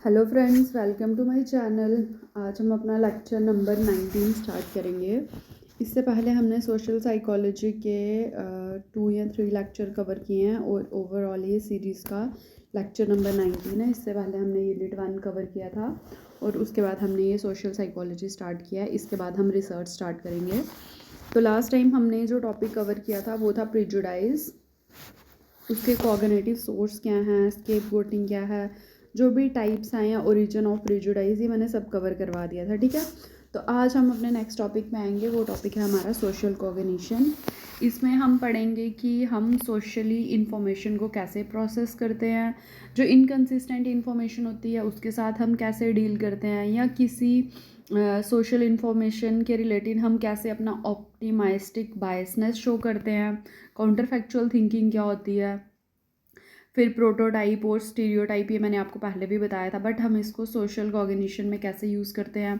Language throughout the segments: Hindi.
Hello friends, welcome to my channel. आज हम अपना लेक्चर नंबर 19 स्टार्ट करेंगे। इससे पहले हमने सोशल साइकोलॉजी के 2 या 3 लेक्चर कवर किए हैं और ओवरऑल ये सीरीज़ का लेक्चर नंबर 19 है। इससे पहले हमने यूनिट 1 कवर किया था और उसके बाद हमने ये सोशल साइकोलॉजी स्टार्ट किया है। इसके बाद हम रिसर्च स्टार्ट करेंगे। तो लास्ट टाइम हमने जो टॉपिक कवर किया था वो था प्रेजुडाइज, उसके कॉग्निटिव सोर्स क्या हैं, स्केपगोटिंग क्या है, जो भी टाइप्स हैं या ओरिजिन ऑफ प्रेजुडाइज, ये मैंने सब कवर करवा दिया था। ठीक है, तो आज हम अपने नेक्स्ट टॉपिक में आएंगे। वो टॉपिक है हमारा सोशल कॉग्निशन। इसमें हम पढ़ेंगे कि हम सोशली इन्फॉर्मेशन को कैसे प्रोसेस करते हैं, जो इनकन्सिस्टेंट इन्फॉर्मेशन होती है उसके साथ हम कैसे डील करते हैं, या किसी सोशल इन्फॉर्मेशन के रिलेटेड हम कैसे अपना ऑप्टिमाइस्टिक बायसनेस शो करते हैं, काउंटर फैक्चुअल थिंकिंग क्या होती है, फिर प्रोटोटाइप और स्टीरियोटाइप, ये मैंने आपको पहले भी बताया था, बट हम इसको सोशल कॉग्निशन में कैसे यूज़ करते हैं।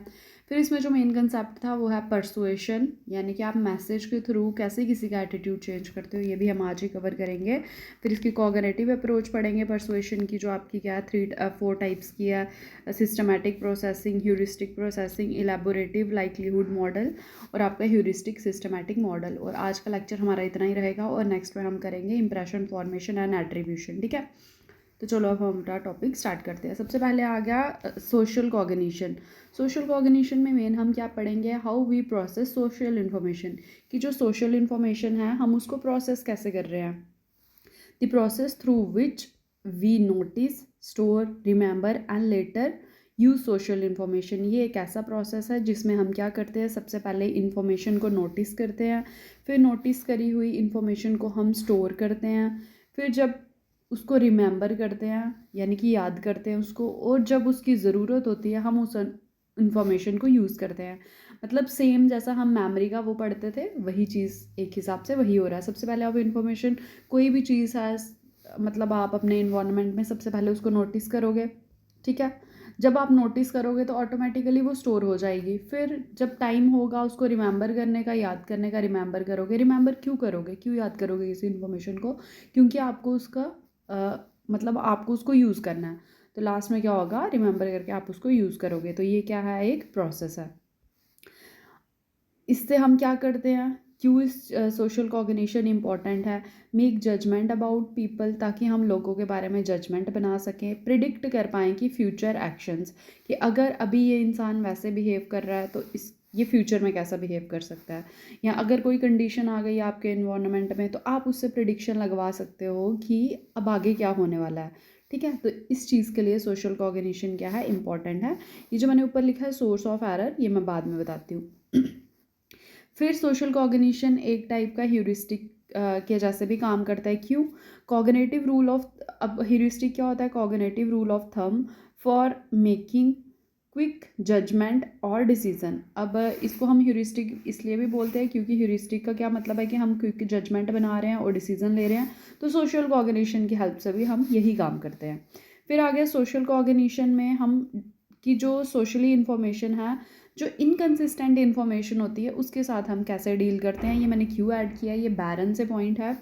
फिर इसमें जो मेन कंसेप्ट था वो है परसुएशन, यानी कि आप मैसेज के थ्रू कैसे किसी का एटीट्यूड चेंज करते हो, ये भी हम आज ही कवर करेंगे। फिर इसकी कॉग्निटिव अप्रोच पढ़ेंगे परसुएशन की, जो आपकी क्या है 4 टाइप्स की है: systematic processing, heuristic processing, elaborative likelihood model और आपका ह्यूरिस्टिक सिस्टमैटिक मॉडल। और आज का लेक्चर हमारा इतना ही रहेगा और नेक्स्ट में हम करेंगे इंप्रेशन फॉर्मेशन एंड एट्रीब्यूशन। ठीक है, तो चलो अब हम अपना टॉपिक स्टार्ट करते हैं। सबसे पहले आ गया सोशल कॉग्निशन। सोशल कॉग्निशन में मेन हम क्या पढ़ेंगे, how we process social information, कि जो सोशल इन्फॉर्मेशन है हम उसको प्रोसेस कैसे कर रहे हैं। The process through which we notice, store, remember and later use social information. ये एक ऐसा प्रोसेस है जिसमें हम क्या करते हैं, सबसे पहले इन्फॉर्मेशन को नोटिस करते हैं, फिर नोटिस करी हुई इन्फॉर्मेशन को हम स्टोर करते हैं, फिर जब उसको रिमेंबर करते हैं यानी कि याद करते हैं उसको, और जब उसकी ज़रूरत होती है हम उस इन्फॉर्मेशन को यूज़ करते हैं। मतलब सेम जैसा हम मेमोरी का वो पढ़ते थे वही चीज़ एक हिसाब से वही हो रहा है। सबसे पहले आप इन्फॉर्मेशन, कोई भी चीज़ है, मतलब आप अपने इन्वायरमेंट में सबसे पहले उसको नोटिस करोगे। ठीक है, जब आप नोटिस करोगे तो ऑटोमेटिकली वो स्टोर हो जाएगी। फिर जब टाइम होगा उसको रिमेंबर करने का, याद करने का, रिमेंबर करोगे। रिमेंबर क्यों करोगे, क्यों याद करोगे किसी इन्फॉर्मेशन को? क्योंकि आपको उसका मतलब आपको उसको यूज़ करना है। तो लास्ट में क्या होगा, रिमेंबर करके आप उसको यूज़ करोगे। तो ये क्या है, एक प्रोसेस है। इससे हम क्या करते हैं, क्यों इस सोशल कॉग्निशन इम्पॉर्टेंट है, मेक जजमेंट अबाउट पीपल, ताकि हम लोगों के बारे में जजमेंट बना सकें, प्रिडिक्ट कर पाएँ कि फ्यूचर एक्शंस, कि अगर अभी ये इंसान वैसे बिहेव कर रहा है तो ये फ्यूचर में कैसा बिहेव कर सकता है, या अगर कोई कंडीशन आ गई आपके इन्वायरमेंट में तो आप उससे प्रिडिक्शन लगवा सकते हो कि अब आगे क्या होने वाला है। ठीक है, तो इस चीज़ के लिए सोशल कॉग्निशन क्या है, इंपॉर्टेंट है। ये जो मैंने ऊपर लिखा है सोर्स ऑफ एरर, ये मैं बाद में बताती हूँ। फिर सोशल कॉग्निशन एक टाइप का ह्यूरिस्टिक के जैसे भी काम करता है। क्यों? कॉग्निटिव रूल ऑफ, अब ह्यूरिस्टिक क्या होता है, cognitive rule of thumb for making quick judgement और डिसीजन। अब इसको हम ह्यूरिस्टिक इसलिए भी बोलते हैं क्योंकि ह्यूरिस्टिक का क्या मतलब है कि हम क्विक जजमेंट बना रहे हैं और डिसीजन ले रहे हैं। तो सोशल कॉग्निशन की हेल्प से भी हम यही काम करते हैं। फिर आगे सोशल कॉग्निशन में हम की जो सोशली इन्फॉर्मेशन है, जो इनकन्सिस्टेंट इन्फॉर्मेशन होती है उसके साथ हम कैसे डील करते हैं। ये मैंने क्यों ऐड किया, ये बैरन से पॉइंट है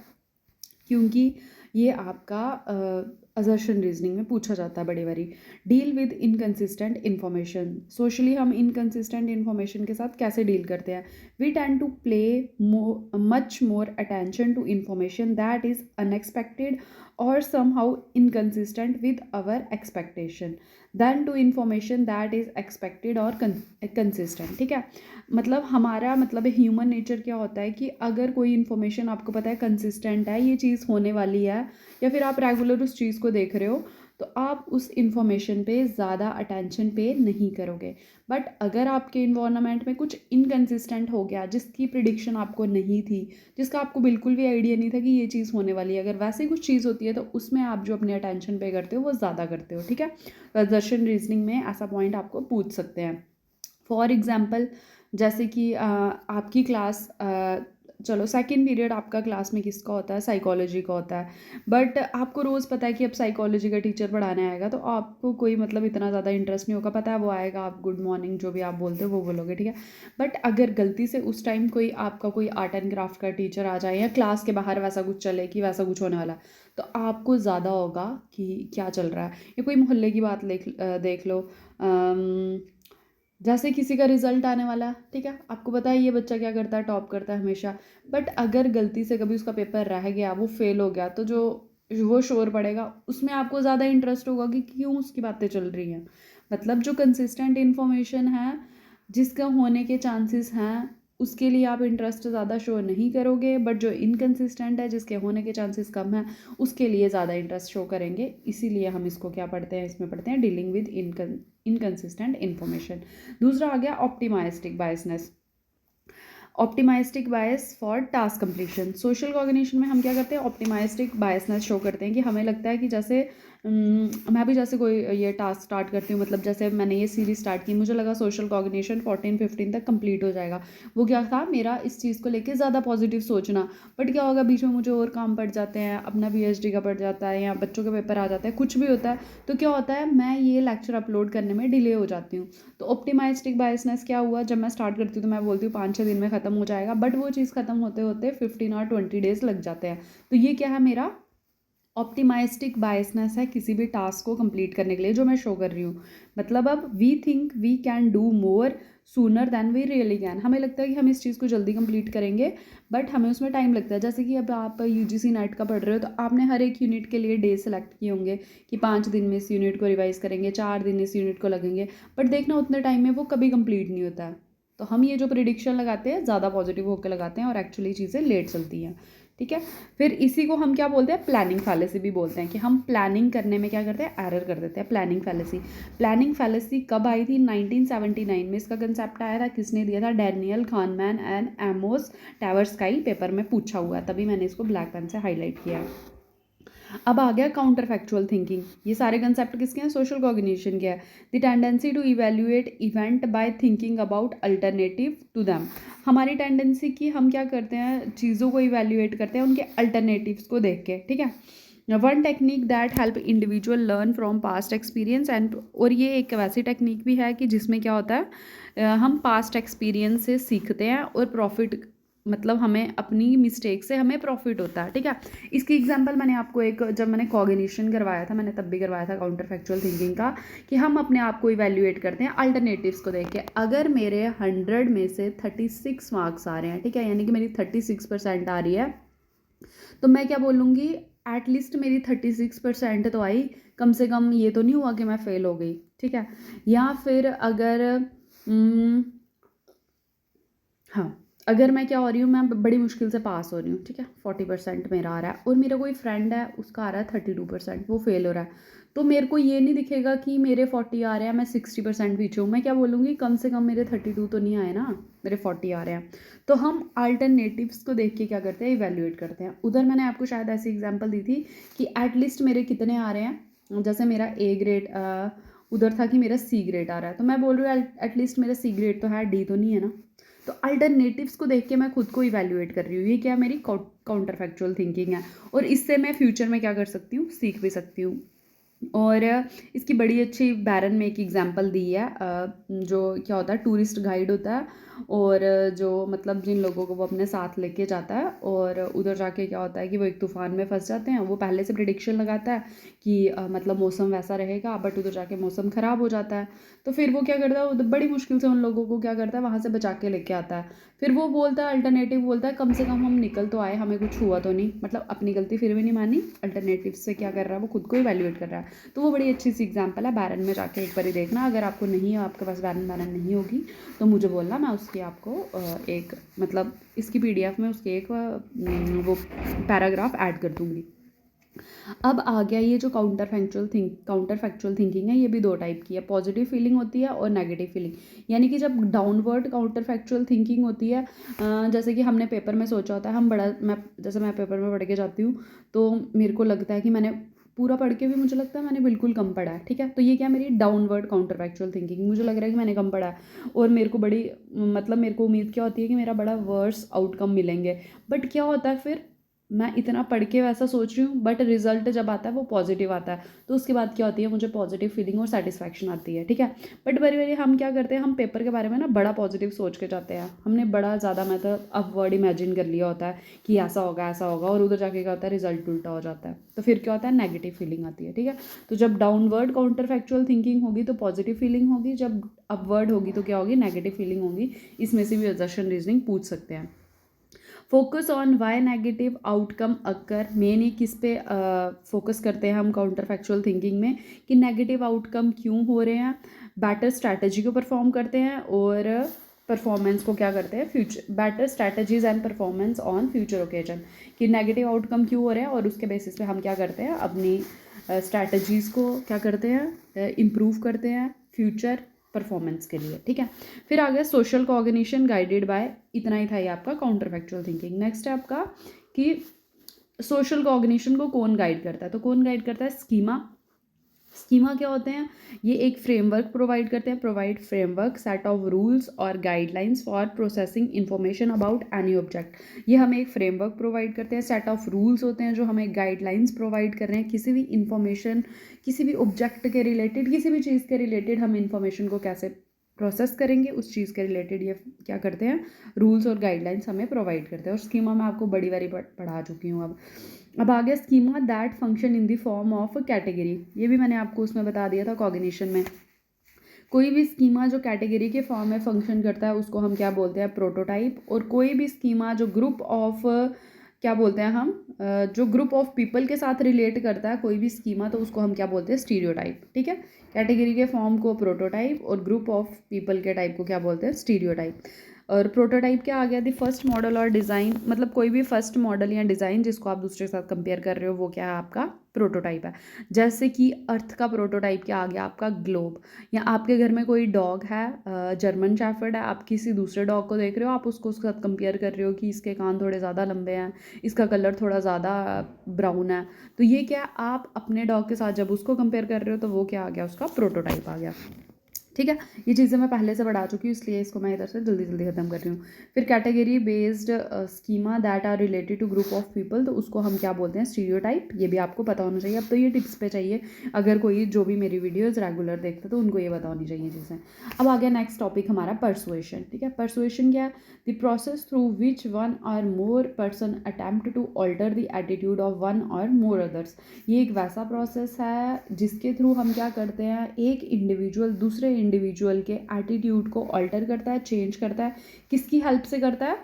क्योंकि ये आपका असर्शन रीजनिंग में पूछा जाता है बड़ी बारी। Deal with inconsistent information, socially हम इनकन्सिस्टेंट इन्फॉर्मेशन के साथ कैसे डील करते हैं। We tend to play much more attention to information that is unexpected और somehow inconsistent with our expectation than to information that is expected और कंसिस्टेंट। ठीक है, मतलब हमारा मतलब ह्यूमन नेचर क्या होता है कि अगर कोई इन्फॉर्मेशन आपको पता है कंसिस्टेंट है, ये चीज़ होने वाली है, या फिर आप रेगुलर उस चीज़ को देख रहे हो, तो आप उस इन्फॉर्मेशन पे ज़्यादा अटेंशन पे नहीं करोगे। बट अगर आपके इन्वायरमेंट में कुछ इनकन्सिस्टेंट हो गया, जिसकी प्रिडिक्शन आपको नहीं थी, जिसका आपको बिल्कुल भी आइडिया नहीं था कि ये चीज़ होने वाली है, अगर वैसे कुछ चीज़ होती है तो उसमें आप जो अपने अटेंशन पे करते हो वो ज़्यादा करते हो। ठीक है, दर्शन रीजनिंग में ऐसा पॉइंट आपको पूछ सकते हैं। फॉर एग्ज़ाम्पल, जैसे कि आपकी क्लास चलो सेकंड पीरियड आपका क्लास में किसका होता है, साइकोलॉजी का होता है, बट आपको रोज़ पता है कि अब साइकोलॉजी का टीचर पढ़ाने आएगा, तो आपको कोई मतलब इतना ज़्यादा इंटरेस्ट नहीं होगा, पता है वो आएगा, आप गुड मॉर्निंग जो भी आप बोलते हो वो बोलोगे, ठीक है। बट अगर गलती से उस टाइम कोई आपका कोई आर्ट एंड क्राफ्ट का टीचर आ जाए या क्लास के बाहर वैसा कुछ चले कि वैसा कुछ होने वाला, तो आपको ज़्यादा होगा कि क्या चल रहा है। या कोई मोहल्ले की बात देख लो, जैसे किसी का रिजल्ट आने वाला है, ठीक है, आपको पता है ये बच्चा क्या करता है, टॉप करता है हमेशा, बट अगर गलती से कभी उसका पेपर रह गया, वो फेल हो गया, तो जो वो शोर पड़ेगा उसमें आपको ज़्यादा इंटरेस्ट होगा कि क्यों उसकी बातें चल रही हैं। मतलब जो कंसिस्टेंट इन्फॉर्मेशन है, जिसका होने के चांसेस हैं, उसके लिए आप इंटरेस्ट ज़्यादा शो नहीं करोगे, बट जो इनकंसिस्टेंट है, जिसके होने के चांसेस कम है, उसके लिए ज़्यादा इंटरेस्ट शो करेंगे। इसीलिए हम इसको क्या पढ़ते हैं, इसमें पढ़ते हैं डीलिंग विद इनकंसिस्टेंट इन्फॉर्मेशन। दूसरा आ गया optimistic biasness, optimistic bias for task completion. Social cognition में हम क्या करते हैं, ऑप्टिमाइस्टिक बायसनेस शो करते हैं कि हमें लगता है कि जैसे मैं भी जैसे कोई ये टास्क स्टार्ट करती हूँ, मतलब जैसे मैंने ये सीरीज स्टार्ट की, मुझे लगा सोशल कॉग्निशन 14-15 तक कंप्लीट हो जाएगा। वो क्या था मेरा, इस चीज़ को लेके ज़्यादा पॉजिटिव सोचना, बट क्या होगा बीच में मुझे और काम पड़ जाते हैं, अपना PhD का पड़ जाता है या बच्चों के पेपर आ जाते हैं, कुछ भी होता है, तो क्या होता है मैं ये लेक्चर अपलोड करने में डिले हो जाती हूँ। तो ऑप्टिमाइस्टिक बायसनेस क्या हुआ, जब मैं स्टार्ट करती हूँ तो मैं बोलती हूँ 5-6 दिन में ख़त्म हो जाएगा, बट वो चीज़ ख़त्म होते होते 15 और 20 डेज़ लग जाते हैं। तो ये क्या है, मेरा ऑप्टिमाइस्टिक बायसनेस है किसी भी टास्क को कंप्लीट करने के लिए जो मैं शो कर रही हूँ। मतलब अब we think we can do more sooner than we really can, हमें लगता है कि हम इस चीज़ को जल्दी कंप्लीट करेंगे, बट हमें उसमें टाइम लगता है। जैसे कि अब आप UGC नेट का पढ़ रहे हो, तो आपने हर एक यूनिट के लिए डे सेलेक्ट किए होंगे कि 5 दिन में इस यूनिट को रिवाइज करेंगे, 4 दिन इस यूनिट को लगेंगे, बट देखना उतने टाइम में वो कभी कंप्लीट नहीं होता है। तो हम ये जो प्रिडिक्शन लगाते हैं ज़्यादा पॉजिटिव होकर लगाते हैं और एक्चुअली चीज़ें लेट चलती हैं, ठीक है। फिर इसी को हम क्या बोलते हैं, प्लानिंग फैलेसी भी बोलते हैं, कि हम प्लानिंग करने में क्या करते हैं, एरर कर देते हैं। प्लानिंग फैलेसी, प्लानिंग फैलेसी कब आई थी, 1979 में इसका कंसेप्ट आया था। किसने दिया था, Daniel kahneman and Amos Tversky, paper में पूछा हुआ है, तभी मैंने इसको ब्लैक पेन से हाईलाइट किया है। अब आ गया काउंटर फैक्चुअल थिंकिंग। ये सारे कंसेप्ट किसके हैं, सोशल कॉग्निशन के हैं। The tendency to evaluate event by thinking about alternative to them. हमारी टेंडेंसी कि हम क्या करते हैं, चीज़ों को इवेल्युएट करते हैं उनके अल्टरनेटिव्स को देख के, ठीक है। One technique that help individual learn from past experience and, और ये एक वैसी टेक्निक भी है कि जिसमें क्या होता है, हम पास्ट एक्सपीरियंस से सीखते हैं और प्रॉफिट, मतलब हमें अपनी मिस्टेक से हमें प्रॉफिट होता है, ठीक है। इसकी एग्जांपल मैंने आपको एक, जब मैंने कॉग्निशन करवाया था, मैंने तब भी करवाया था काउंटर फैक्चुअल थिंकिंग का, कि हम अपने आप को इवैल्यूएट करते हैं अल्टरनेटिव्स को देख के। अगर मेरे 100 में से 36 मार्क्स आ रहे हैं, ठीक है, यानी कि मेरी 36% आ रही है, तो मैं क्या बोलूँगी, एटलीस्ट मेरी 36% तो आई, कम से कम ये तो नहीं हुआ कि मैं फेल हो गई, ठीक है। या फिर अगर हाँ, अगर मैं क्या हो रही हूँ, मैं बड़ी मुश्किल से पास हो रही हूँ, ठीक है, 40% मेरा आ रहा है, और मेरा कोई फ्रेंड है उसका आ रहा है 32%, वो फेल हो रहा है, तो मेरे को ये नहीं दिखेगा कि मेरे 40 आ रहे हैं, मैं 60% पीछे हूँ। मैं क्या बोलूँगी, कम से कम मेरे 32 तो नहीं आए ना, मेरे 40 आ रहे हैं। तो हम अल्टरनेटिव्स को देख के क्या करते हैं, इवेल्यूएट करते हैं। उधर मैंने आपको शायद ऐसी एग्जाम्पल दी थी कि एटलीस्ट मेरे कितने आ रहे हैं, जैसे मेरा A ग्रेड, उधर था कि मेरा C ग्रेड आ रहा है, तो मैं बोल रही हूँ एटलीस्ट मेरा C ग्रेड तो है, D तो नहीं है ना। तो अल्टरनेटिव्स को देख के मैं खुद को इवैल्यूएट कर रही हूँ, ये क्या मेरी काउंटर फैक्चुअल थिंकिंग है, और इससे मैं फ्यूचर में क्या कर सकती हूँ, सीख भी सकती हूँ। और इसकी बड़ी अच्छी बैरन में एक एग्जांपल दी है, जो क्या होता है, टूरिस्ट गाइड होता है, और जो मतलब जिन लोगों को वो अपने साथ लेके जाता है, और उधर जाके क्या होता है कि वो एक तूफ़ान में फंस जाते हैं। वो पहले से प्रिडिक्शन लगाता है कि मतलब मौसम वैसा रहेगा, बट उधर जाके मौसम ख़राब हो जाता है। तो फिर वो क्या करता है, वो बड़ी मुश्किल से उन लोगों को क्या करता है, वहाँ से बचा के लेके आता है। फिर वो बोलता है, अल्टरनेटिव बोलता है, कम से कम हम निकल तो आए, हमें कुछ हुआ तो नहीं, मतलब अपनी गलती फिर भी नहीं मानी, अल्टरनेटिव से क्या कर रहा है, वो खुद को इवैल्यूएट कर रहा है। तो वो बड़ी अच्छी सी एग्जांपल है, बैरन में जाके एक बार देखना। अगर आपको नहीं, आपके पास बैरन नहीं होगी तो मुझे बोलना, मैं उसकी आपको एक, मतलब इसकी PDF में उसके एक वो पैराग्राफ ऐड कर दूँगी। अब आ गया ये जो काउंटर फैक्चुअल थिंकिंग है, ये भी 2 टाइप की है, पॉजिटिव फीलिंग होती है और नेगेटिव फीलिंग। यानी कि जब डाउनवर्ड काउंटर फैक्चुअल थिंकिंग होती है, जैसे कि हमने पेपर में सोचा होता है, हम बड़ा, मैं पेपर में पढ़ के जाती हूँ, तो मेरे को लगता है कि मैंने पूरा पढ़ के भी मुझे लगता है मैंने बिल्कुल कम पढ़ा है, ठीक है। तो ये क्या मेरी डाउनवर्ड काउंटर फैक्चुअल थिंकिंग, मुझे लग रहा है कि मैंने कम पढ़ा है और मेरे को बड़ी मतलब मेरे को उम्मीद क्या होती है कि मेरा बड़ा वर्स आउटकम मिलेंगे। बट क्या होता है फिर मैं इतना पढ़ के वैसा सोच रही हूँ, बट रिजल्ट जब आता है वो पॉजिटिव आता है, तो उसके बाद क्या होती है, मुझे पॉजिटिव फीलिंग और सेटिस्फैक्शन आती है, ठीक है। बट बारी बारी हम क्या करते हैं, हम पेपर के बारे में ना बड़ा पॉजिटिव सोच के जाते हैं, हमने बड़ा ज़्यादा मतलब अपवर्ड इमेजिन कर लिया होता है कि ऐसा होगा और उधर जाके क्या होता है, रिजल्ट उल्टा हो जाता है, तो फिर क्या होता है, नेगेटिव फीलिंग आती है, ठीक है। तो जब डाउनवर्ड काउंटर फैक्चुअल थिंकिंग होगी तो पॉजिटिव फीलिंग होगी, जब अपवर्ड होगी तो क्या होगी, नेगेटिव फीलिंग होगी। इसमें से भी असर्शन रीजनिंग पूछ सकते हैं। Focus on why negative outcome occur, main ही किस पे फोकस करते हैं हम काउंटर फैक्चुअल थिंकिंग में, कि नेगेटिव आउटकम क्यों हो रहे हैं। बेटर स्ट्रैटेजी को परफॉर्म करते हैं और परफॉर्मेंस को क्या करते हैं, future better strategies and performance on future occasion, कि नेगेटिव आउटकम क्यों हो रहे हैं और उसके बेसिस पे हम क्या करते हैं, अपनी स्ट्रैटेजीज़ को क्या करते हैं, इम्प्रूव करते हैं फ्यूचर परफॉर्मेंस के लिए, ठीक है। फिर आ गया सोशल कॉग्निशन गाइडेड बाय, इतना ही था ये आपका काउंटर फैक्चुअल थिंकिंग। नेक्स्ट है आपका कि सोशल कॉग्निशन को कौन गाइड करता है, तो कौन गाइड करता है, स्कीमा। स्कीमा क्या होते हैं, ये एक फ्रेमवर्क प्रोवाइड करते हैं, provide framework set of rules और guidelines for processing information about any object. ये हमें एक फ्रेमवर्क प्रोवाइड करते हैं, सेट ऑफ रूल्स होते हैं जो हमें गाइडलाइंस प्रोवाइड कर रहे हैं, किसी भी इंफॉर्मेशन, किसी भी ऑब्जेक्ट के रिलेटेड, किसी भी चीज़ के रिलेटेड हम इंफॉर्मेशन को कैसे प्रोसेस करेंगे, उस चीज़ के रिलेटेड ये क्या करते हैं, रूल्स और गाइडलाइंस हमें प्रोवाइड करते हैं। और स्कीमा मैं आपको बड़ी बारी पढ़ा चुकी हूँ। अब आ गया schema that function in the form of category, ये भी मैंने आपको उसमें बता दिया था कॉग्निशन में। कोई भी स्कीमा जो कैटेगरी के फॉर्म में फंक्शन करता है उसको हम क्या बोलते हैं, प्रोटोटाइप। और कोई भी स्कीमा जो ग्रुप ऑफ क्या बोलते हैं हम, जो ग्रुप ऑफ पीपल के साथ रिलेट करता है कोई भी स्कीमा, तो उसको हम क्या बोलते हैं, स्टीरियोटाइप, ठीक है। कैटेगरी के फॉर्म को प्रोटोटाइप और ग्रुप ऑफ पीपल के टाइप को क्या बोलते हैं, स्टीरियोटाइप। और प्रोटोटाइप क्या आ गया, दी फर्स्ट मॉडल और डिज़ाइन, मतलब कोई भी फर्स्ट मॉडल या डिज़ाइन जिसको आप दूसरे के साथ कंपेयर कर रहे हो वो क्या है, आपका प्रोटोटाइप है। जैसे कि अर्थ का प्रोटोटाइप क्या आ गया, आपका ग्लोब। या आपके घर में कोई डॉग है, जर्मन शेफर्ड है, आप किसी दूसरे डॉग को देख रहे हो, आप उसको उसके साथ कंपेयर कर रहे हो कि इसके कान थोड़े ज़्यादा लंबे हैं, इसका कलर थोड़ा ज़्यादा ब्राउन है, तो ये क्या, आप अपने डॉग के साथ जब उसको कंपेयर कर रहे हो तो वो क्या आ गया, उसका प्रोटोटाइप आ गया, ठीक है। ये चीज़ें मैं पहले से बढ़ा चुकी हूँ इसलिए इसको मैं इधर से जल्दी जल्दी ख़त्म कर रही हूँ। फिर category based schema that are related to group of people, तो उसको हम क्या बोलते हैं, स्टीरियोटाइप। ये भी आपको पता होना चाहिए। अब तो ये टिप्स पे चाहिए, अगर कोई जो भी मेरी वीडियोज़ रेगुलर देखते तो उनको ये पता होनी चाहिए चीज़ें। अब आ गया नेक्स्ट टॉपिक हमारा, परसुएशन, ठीक है। परसुएशन क्या है, the process through which one or more person attempt to alter the attitude of one or more others. ये एक वैसा प्रोसेस है जिसके थ्रू हम क्या करते हैं, एक इंडिविजुअल दूसरे इंडिविजुअल के एटीट्यूड को ऑल्टर करता है, चेंज करता है। किसकी हेल्प से करता है,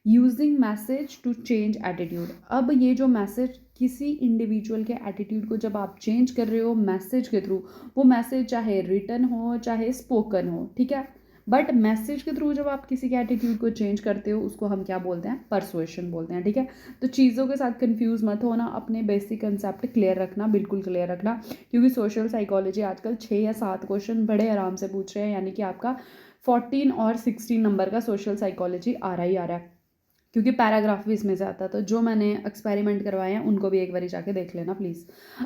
using message to change attitude. अब ये जो मैसेज, किसी इंडिविजुअल के एटीट्यूड को जब आप चेंज कर रहे हो मैसेज के थ्रू, वो मैसेज चाहे रिटन हो चाहे स्पोकन हो, ठीक है, बट मैसेज के थ्रू जब आप किसी के एटीट्यूड को चेंज करते हो उसको हम क्या बोलते हैं, परसुएशन बोलते हैं, ठीक है। तो चीज़ों के साथ कंफ्यूज मत होना, अपने बेसिक कंसेप्ट क्लियर रखना, बिल्कुल क्लियर रखना, क्योंकि सोशल साइकोलॉजी आजकल 6 या 7 क्वेश्चन बड़े आराम से पूछ रहे हैं, यानी कि आपका 14 और 16 नंबर का सोशल साइकोलॉजी आ रहा ही आ रहा है, क्योंकि पैराग्राफ भी इसमें से आता है। तो जो मैंने एक्सपेरिमेंट करवाए हैं उनको भी एक बार जाके देख लेना प्लीज़।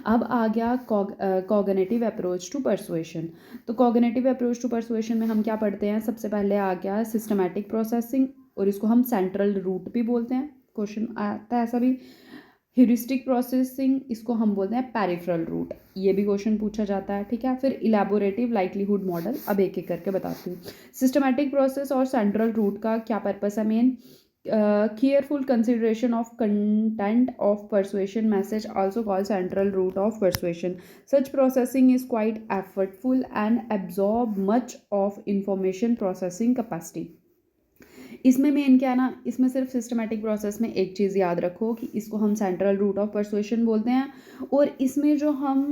अब आ गया कॉग्निटिव अप्रोच टू परसुएशन। तो कॉग्निटिव अप्रोच टू परसुएशन में हम क्या पढ़ते हैं, सबसे पहले आ गया सिस्टमैटिक प्रोसेसिंग, और इसको हम सेंट्रल रूट भी बोलते हैं, क्वेश्चन आता है ऐसा भी। ह्यूरिस्टिक प्रोसेसिंग, इसको हम बोलते हैं पेरिफेरल रूट, ये भी क्वेश्चन पूछा जाता है, ठीक है। फिर इलेबोरेटिव लाइक्लीहुड मॉडल, अब एक एक करके बताती हूँ। सिस्टमैटिक प्रोसेस और सेंट्रल रूट का क्या पर्पस है, main careful consideration of content of persuasion message, also called central root of persuasion. Such processing is quite effortful and absorb much of information processing capacity. इसमें मेन क्या है ना, इसमें सिर्फ सिस्टमैटिक प्रोसेस में एक चीज़ याद रखो कि इसको हम सेंट्रल रूट ऑफ परसुएशन बोलते हैं, और इसमें जो हम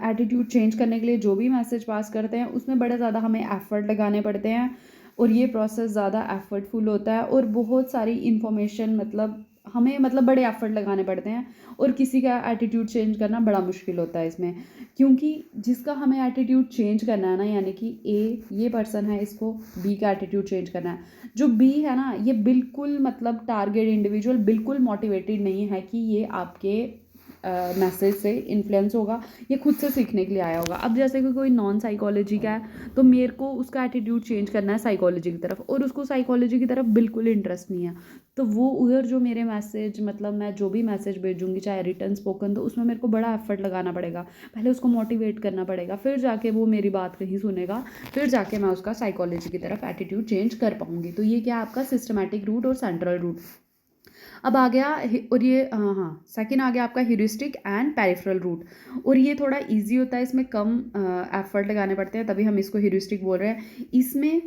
एटीट्यूड चेंज करने के लिए जो भी मैसेज पास करते हैं उसमें बड़े ज़्यादा हमें एफर्ट लगाने पड़ते हैं, और ये प्रोसेस ज़्यादा एफर्टफुल होता है, और बहुत सारी इन्फॉर्मेशन मतलब हमें मतलब बड़े एफर्ट लगाने पड़ते हैं, और किसी का एटीट्यूड चेंज करना बड़ा मुश्किल होता है इसमें, क्योंकि जिसका हमें एटीट्यूड चेंज करना है ना, यानी कि ये पर्सन है, इसको बी का एटीट्यूड चेंज करना है। जो बी है ना, ये बिल्कुल मतलब टारगेट इंडिविजुअल बिल्कुल मोटिवेटेड नहीं है कि ये आपके मैसेज से इन्फ्लुएंस होगा, ये खुद से सीखने के लिए आया होगा। अब जैसे कि कोई नॉन साइकोलॉजी का है तो मेरे को उसका एटीट्यूड चेंज करना है साइकोलॉजी की तरफ, और उसको साइकोलॉजी की तरफ बिल्कुल इंटरेस्ट नहीं है, तो वो उधर जो मेरे मैसेज, मतलब मैं जो भी मैसेज भेजूंगी चाहे रिटर्न स्पोकन, तो उसमें मेरे को बड़ा एफर्ट लगाना पड़ेगा, पहले उसको मोटिवेट करना पड़ेगा, फिर जाके वो मेरी बात कहीं सुनेगा, फिर जाके मैं उसका साइकोलॉजी की तरफ एटीट्यूड चेंज कर पाऊंगी। तो ये क्या आपका सिस्टमैटिक रूट और सेंट्रल रूट। अब आ गया और ये हाँ सेकंड आ गया आपका ह्यूरिस्टिक एंड पेरिफेरल रूट, और ये थोड़ा इजी होता है, इसमें कम एफर्ट लगाने पड़ते हैं, तभी हम इसको ह्यूरिस्टिक बोल रहे हैं। इसमें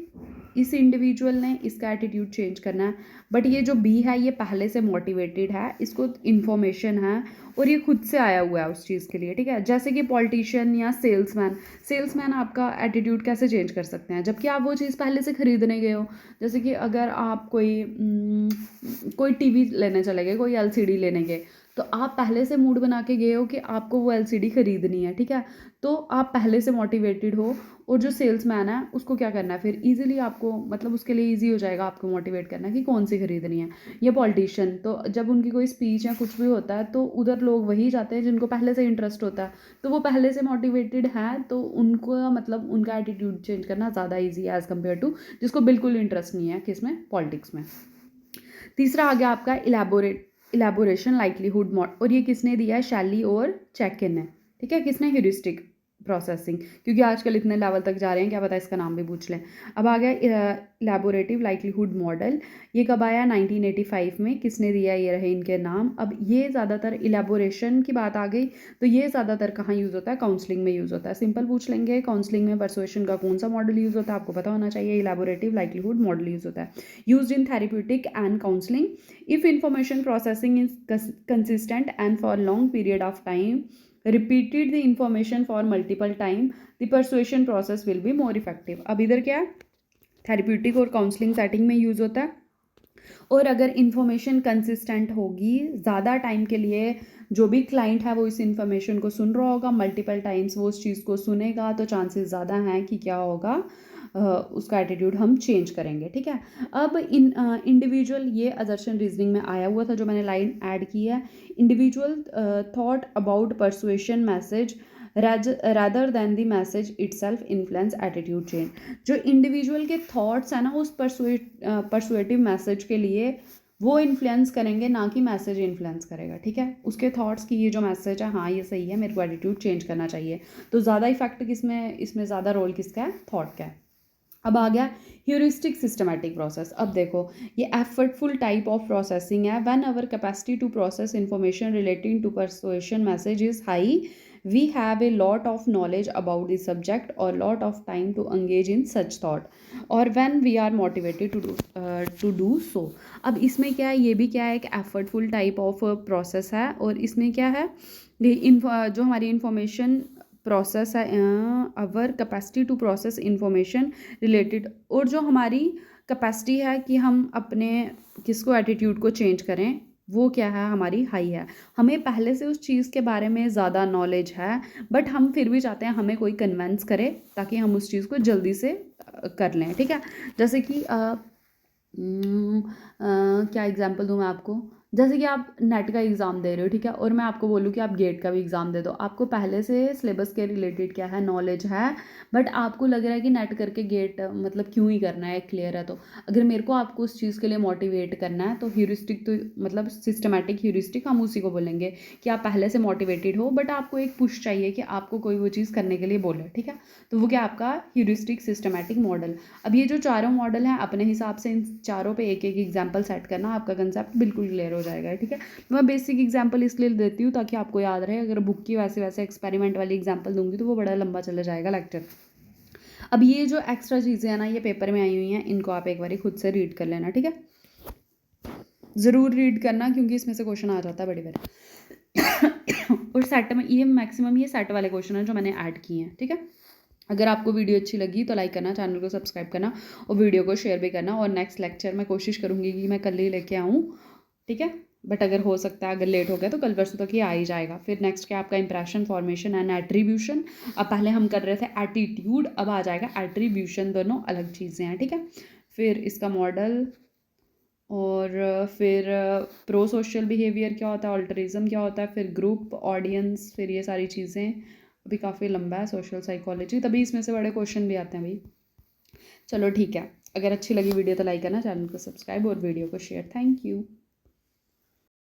इस इंडिविजुअल ने इसका एटीट्यूड चेंज करना है, बट ये जो बी है ये पहले से मोटिवेटेड है, इसको इन्फॉर्मेशन है और ये खुद से आया हुआ है उस चीज़ के लिए, ठीक है। जैसे कि पॉलिटिशियन या सेल्समैन आपका एटीट्यूड कैसे चेंज कर सकते हैं, जबकि आप वो चीज़ पहले से खरीदने गए हो। जैसे कि अगर आप कोई टीवी लेने चले गए, कोई एलसीडी लेने गए, तो आप पहले से मूड बना के गए हो कि आपको वो एलसीडी खरीदनी है, ठीक है, तो आप पहले से मोटिवेटेड हो। और जो सेल्समैन है उसको क्या करना है, फिर इजीली आपको, मतलब उसके लिए इजी हो जाएगा आपको मोटिवेट करना कि कौन सी खरीदनी है। ये पॉलिटिशियन, तो जब उनकी कोई स्पीच या कुछ भी होता है तो उधर लोग वही जाते हैं जिनको पहले से इंटरेस्ट होता है, तो वो पहले से मोटिवेटेड है, तो उनको मतलब उनका एटीट्यूड चेंज करना ज़्यादा ईजी है एज़ कम्पेयर टू जिसको बिल्कुल इंटरेस्ट नहीं है किसमें, पॉलिटिक्स में। तीसरा आ गया आपका इलेबोरेशन लाइक्लीहुड मॉडल, और ये किसने दिया है, शैली और चेकिन ने, ठीक है। किसने, ह्यूरिस्टिक प्रोसेसिंग, क्योंकि आजकल इतने लेवल तक जा रहे हैं, क्या पता इसका नाम भी पूछ लें। अब आ गया इलेबोरेटिव लाइक्लीहुड मॉडल, ये कब आया, 1985 में। किसने दिया, ये रहे इनके नाम। अब ये ज़्यादातर इलेबोरेशन की बात आ गई, तो ये ज़्यादातर कहाँ यूज़ होता है, काउंसलिंग में यूज़ होता है। सिंपल पूछ लेंगे, काउंसलिंग में परसुएशन का कौन सा मॉडल यूज़ होता है, आपको पता होना चाहिए। इलेबोरेटिव लाइक्लीहुड मॉडल यूज़ होता है, used in therapeutic and counselling if information processing is consistent and for long period of time, repeated the information for multiple time, the persuasion process will be more effective। अब इधर क्या है, थेरेप्यूटिक और काउंसलिंग सेटिंग में यूज़ होता है, और अगर इन्फॉर्मेशन कंसिस्टेंट होगी ज़्यादा टाइम के लिए, जो भी क्लाइंट है वो इस इन्फॉर्मेशन को सुन रहा होगा, मल्टीपल टाइम्स वो उस चीज़ को सुनेगा, तो चांसेस ज़्यादा हैं कि क्या होगा, उसका एटीट्यूड हम चेंज करेंगे, ठीक है। अब इंडिविजुअल, ये असर्शन रीजनिंग में आया हुआ था जो मैंने लाइन ऐड की है। Individual thought about persuasion message rather than the message itself influence attitude change। जो इंडिविजुअल के थॉट्स हैं ना उस परसुएटिव मैसेज के लिए, वो इन्फ्लुएंस करेंगे, ना कि मैसेज इन्फ्लुएंस करेगा, ठीक है। उसके थॉट्स की ये जो मैसेज है, हाँ ये सही है, मेरे को एटीट्यूड चेंज करना चाहिए, तो ज़्यादा इफेक्ट किसमें, इसमें ज़्यादा रोल किसका है, थॉट का है। अब आ गया ह्यूरिस्टिक सिस्टमैटिक प्रोसेस। अब देखो, ये एफर्टफुल टाइप ऑफ प्रोसेसिंग है। When our capacity to process information relating to persuasion message is high, we have a lot of knowledge about the subject or lot of time to engage in such thought or when we are motivated to do so। अब इसमें क्या है, ये भी क्या है, एक एफर्टफुल टाइप ऑफ प्रोसेस है, और इसमें क्या है, जो हमारी इंफॉर्मेशन प्रोसेस है, our capacity to process information related, और जो हमारी कैपेसिटी है कि हम अपने किसको एटीट्यूड को चेंज करें, वो क्या है, हमारी हाई है। हमें पहले से उस चीज़ के बारे में ज़्यादा नॉलेज है, बट हम फिर भी चाहते हैं हमें कोई कन्वेंस करे ताकि हम उस चीज़ को जल्दी से कर लें, ठीक है। जैसे कि क्या एग्जांपल दूँ मैं आपको, जैसे कि आप नेट का एग्ज़ाम दे रहे हो, ठीक है, और मैं आपको बोलूँ कि आप गेट का भी एग्ज़ाम दे दो, आपको पहले से सिलेबस के रिलेटेड क्या है, नॉलेज है, बट आपको लग रहा है कि नेट करके गेट मतलब क्यों ही करना है, क्लियर है। तो अगर मेरे को आपको उस चीज़ के लिए मोटिवेट करना है, तो ह्यूरिस्टिक, तो मतलब सिस्टमैटिक ह्यूरिस्टिक हम उसी को बोलेंगे कि आप पहले से मोटिवेटेड हो, बट आपको एक पुश चाहिए कि आपको कोई वो चीज़ करने के लिए बोले, ठीक है, तो वो क्या आपका ह्यूरिस्टिक सिस्टमैटिक मॉडल। अब ये जो चारों मॉडल हैं, अपने हिसाब से इन चारों पे एक एक एग्जाम्पल सेट करना, आपका कंसेप्ट बिल्कुल क्लियर हो जाएगा, ठीक है। मैं बेसिक एग्जाम्पल इसलिए देती हूँ ताकि आपको याद रहे, अगर बुक की वैसे एक्सपेरिमेंट वाली एग्जाम्पल दूंगी तो वो बड़ा लंबा चला जाएगा लेक्चर। अब ये जो एक्स्ट्रा चीज़ें हैं ना, ये पेपर में आई हुई हैं, इनको आप एक बार खुद से रीड कर लेना, ठीक है, ज़रूर रीड करना, क्योंकि इसमें से क्वेश्चन आ जाता है बड़े बड़े और सेट में ये मैक्सिमम ये सेट वाले क्वेश्चन हैं जो मैंने ऐड किए हैं, ठीक है। अगर आपको वीडियो अच्छी लगी तो लाइक करना, चैनल को सब्सक्राइब करना और वीडियो को शेयर भी करना, और नेक्स्ट लेक्चर मैं कोशिश करूँगी कि मैं कल ही लेके आऊँ, ठीक है, बट अगर हो सकता है, अगर लेट हो गया तो कल परसों तक ये आ ही जाएगा। फिर नेक्स्ट क्या आपका इंप्रेशन, फॉर्मेशन एंड एट्रीब्यूशन। अब पहले हम कर रहे थे एटीट्यूड, अब आ जाएगा एट्रीब्यूशन, दोनों अलग चीज़ें हैं, ठीक है। फिर इसका मॉडल और फिर प्रो सोशल बिहेवियर क्या होता है, ऑल्टरिज्म क्या होता है, फिर ग्रुप, ऑडियंस, फिर ये सारी चीज़ें। अभी काफ़ी लंबा है सोशल साइकोलॉजी, तभी इसमें से बड़े क्वेश्चन भी आते हैं भाई। चलो ठीक है, अगर अच्छी लगी वीडियो तो लाइक करना, चैनल को सब्सक्राइब और वीडियो को शेयर। Thank you.